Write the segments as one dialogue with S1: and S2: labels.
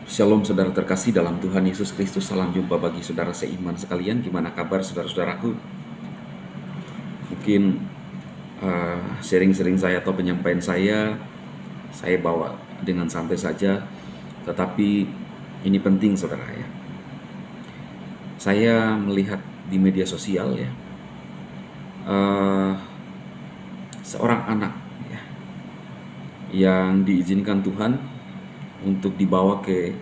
S1: Shalom saudara terkasih dalam Tuhan Yesus Kristus. Salam jumpa bagi saudara seiman sekalian. Gimana kabar saudara-saudaraku? Mungkin sharing-sharing saya atau penyampaian saya bawa dengan santai saja. Tetapi ini penting saudara ya. Saya melihat di media sosial ya, seorang anak ya, yang diizinkan Tuhan untuk dibawa ke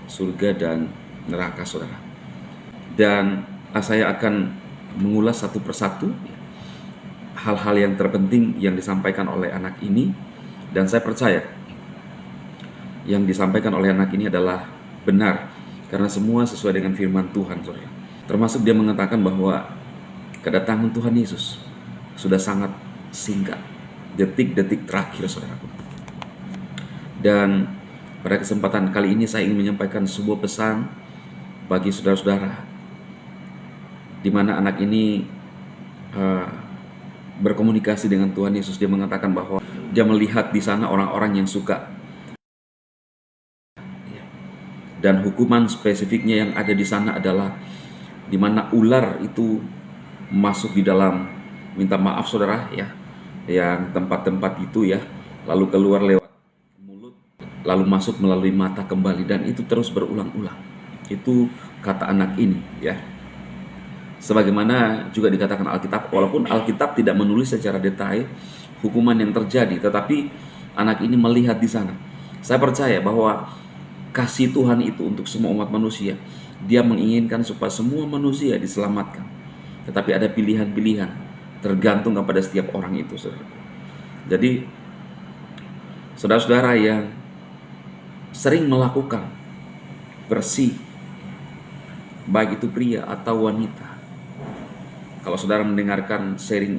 S1: surga dan neraka saudara. Dan saya akan mengulas satu persatu hal-hal yang terpenting yang disampaikan oleh anak ini. Dan saya percaya yang disampaikan oleh anak ini adalah benar, karena semua sesuai dengan firman Tuhan saudara. Termasuk dia mengatakan bahwa kedatangan Tuhan Yesus sudah sangat singkat, detik-detik terakhir saudaraku. Dan pada kesempatan kali ini saya ingin menyampaikan sebuah pesan bagi saudara-saudara, di mana anak ini berkomunikasi dengan Tuhan Yesus. Dia mengatakan bahwa dia melihat di sana orang-orang yang suka, dan hukuman spesifiknya yang ada di sana adalah di mana ular itu masuk di dalam, minta maaf saudara ya, yang tempat-tempat itu ya, lalu keluar lewat lalu masuk melalui mata kembali, dan itu terus berulang-ulang. Itu kata anak ini ya. Sebagaimana juga dikatakan Alkitab, walaupun Alkitab tidak menulis secara detail hukuman yang terjadi, tetapi anak ini melihat di sana. Saya percaya bahwa kasih Tuhan itu untuk semua umat manusia. Dia menginginkan supaya semua manusia diselamatkan. Tetapi ada pilihan-pilihan tergantung kepada setiap orang itu, saudara. Jadi saudara-saudara yang sering melakukan bersih, baik itu pria atau wanita, kalau saudara mendengarkan sharing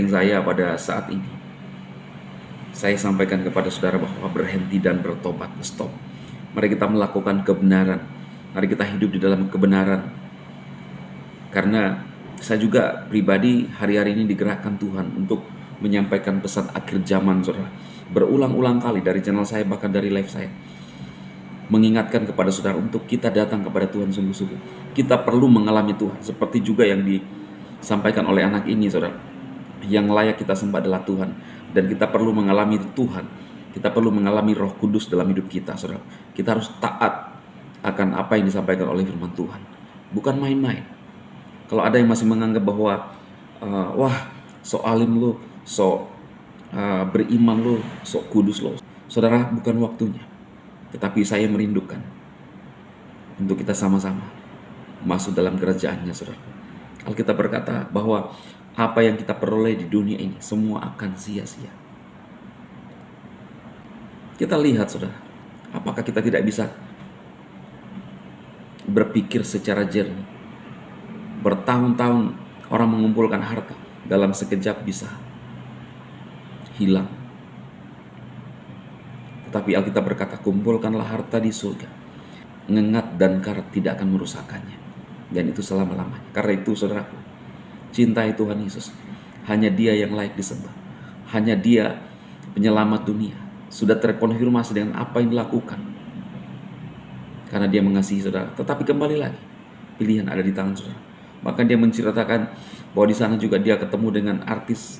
S1: saya pada saat ini, saya sampaikan kepada saudara bahwa berhenti dan bertobat. Stop. Mari kita melakukan kebenaran. Mari kita hidup di dalam kebenaran. Karena saya juga pribadi hari-hari ini digerakkan Tuhan untuk menyampaikan pesan akhir zaman saudara. Berulang-ulang kali dari channel saya, bahkan dari live saya, mengingatkan kepada saudara untuk kita datang kepada Tuhan sungguh-sungguh. Kita perlu mengalami Tuhan, seperti juga yang disampaikan oleh anak ini saudara. Yang layak kita sembah adalah Tuhan, dan kita perlu mengalami Tuhan. Kita perlu mengalami Roh Kudus dalam hidup kita saudara. Kita harus taat akan apa yang disampaikan oleh firman Tuhan, bukan main-main. Kalau ada yang masih menganggap bahwa wah, sok alim lo, sok beriman lo, sok kudus lo, saudara, bukan waktunya. Tetapi saya merindukan untuk kita sama-sama masuk dalam kerajaannya saudara. Alkitab berkata bahwa apa yang kita peroleh di dunia ini semua akan sia-sia. Kita lihat saudara, apakah kita tidak bisa berpikir secara jernih? Bertahun-tahun orang mengumpulkan harta, dalam sekejap bisa hilang. Tetapi Alkitab berkata, kumpulkanlah harta di surga, ngengat dan karat tidak akan merusakkannya, dan itu selama-lamanya. Karena itu saudaraku, cintai Tuhan Yesus. Hanya Dia yang layak disembah. Hanya Dia penyelamat dunia. Sudah terkonfirmasi dengan apa yang dilakukan, karena Dia mengasihi saudara. Tetapi kembali lagi, pilihan ada di tangan saudara. Bahkan dia menceritakan bahwa di sana juga dia ketemu dengan artis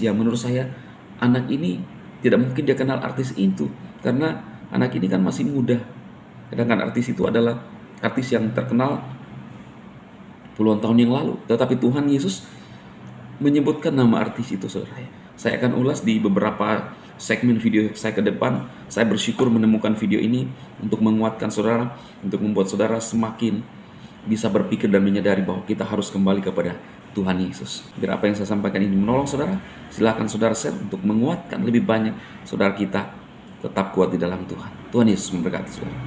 S1: yang menurut saya anak ini tidak mungkin dia kenal artis itu, karena anak ini kan masih muda. Sedangkan artis itu adalah artis yang terkenal puluhan tahun yang lalu. Tetapi Tuhan Yesus menyebutkan nama artis itu saudara. Saya akan ulas di beberapa segmen video saya ke depan. Saya bersyukur menemukan video ini untuk menguatkan saudara, untuk membuat saudara semakin bisa berpikir dan menyadari bahwa kita harus kembali kepada Tuhan Yesus. Biar apa yang saya sampaikan ini menolong saudara, silakan saudara share untuk menguatkan lebih banyak saudara kita tetap kuat di dalam Tuhan. Tuhan Yesus memberkati saudara.